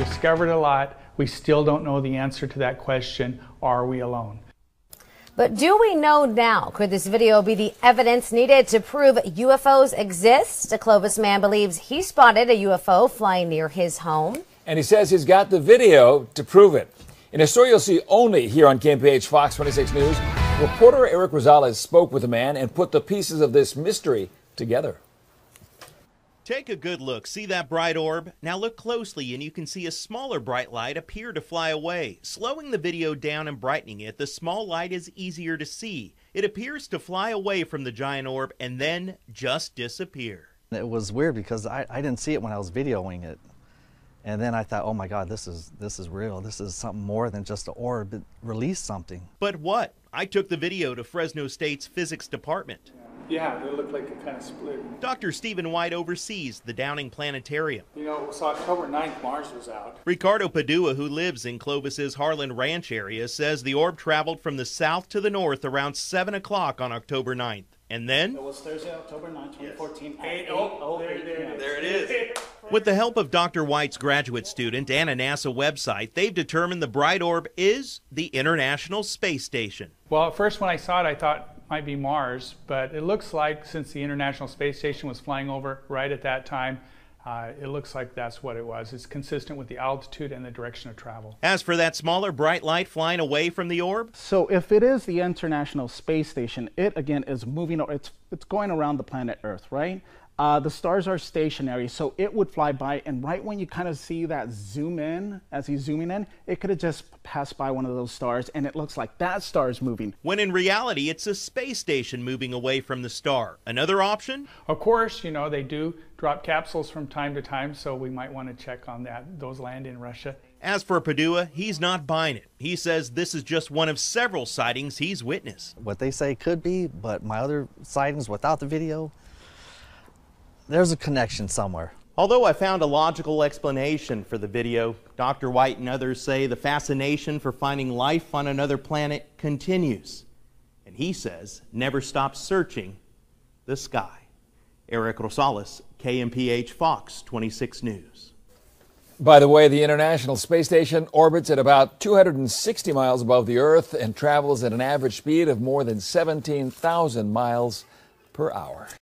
discovered a lot. We still don't know the answer to that question. Are we alone? But do we know now? Could this video be the evidence needed to prove UFOs exist? A Clovis man believes he spotted a UFO flying near his home. And he says he's got the video to prove it. In a story you'll see only here on KMPH Fox 26 News, reporter Eric Rosales spoke with the man and put the pieces of this mystery together. Take a good look. See that bright orb? Now look closely and you can see a smaller bright light appear to fly away. Slowing the video down and brightening it, the small light is easier to see. It appears to fly away from the giant orb and then just disappear. It was weird because I didn't see it when I was videoing it. And then I thought, oh my God, this is real. This is something more than just an orb. It released something. But what? I took the video to Fresno State's physics department. Yeah, they look like it kind of split. Dr. Stephen White oversees the Downing Planetarium. You know, so October 9th, Mars was out. Ricardo Padua, who lives in Clovis's Harlan Ranch area, says the orb traveled from the south to the north around 7 o'clock on October 9th. And then? It was Thursday, October 9th, 2014. Yes. There it is. With the help of Dr. White's graduate student and a NASA website, they've determined the bright orb is the International Space Station. Well, at first when I saw it, I thought it might be Mars, but it looks like since the International Space Station was flying over right at that time, it looks like that's what it was. It's consistent with the altitude and the direction of travel. As for that smaller bright light flying away from the orb? So if it is the International Space Station, it again is moving, it's going around the planet Earth, right? The stars are stationary, so it would fly by, and right when you kind of see that zoom in, as he's zooming in, it could have just passed by one of those stars, and it looks like that star is moving. When in reality, it's a space station moving away from the star. Another option? Of course, you know, they do drop capsules from time to time, so we might want to check on that. Those land in Russia. As for Padua, he's not buying it. He says this is just one of several sightings he's witnessed. What they say could be, but my other sightings without the video, there's a connection somewhere. Although I found a logical explanation for the video, Dr. White and others say the fascination for finding life on another planet continues. And he says never stop searching the sky. Eric Rosales, KMPH Fox 26 News. By the way, the International Space Station orbits at about 260 miles above the Earth and travels at an average speed of more than 17,000 miles per hour.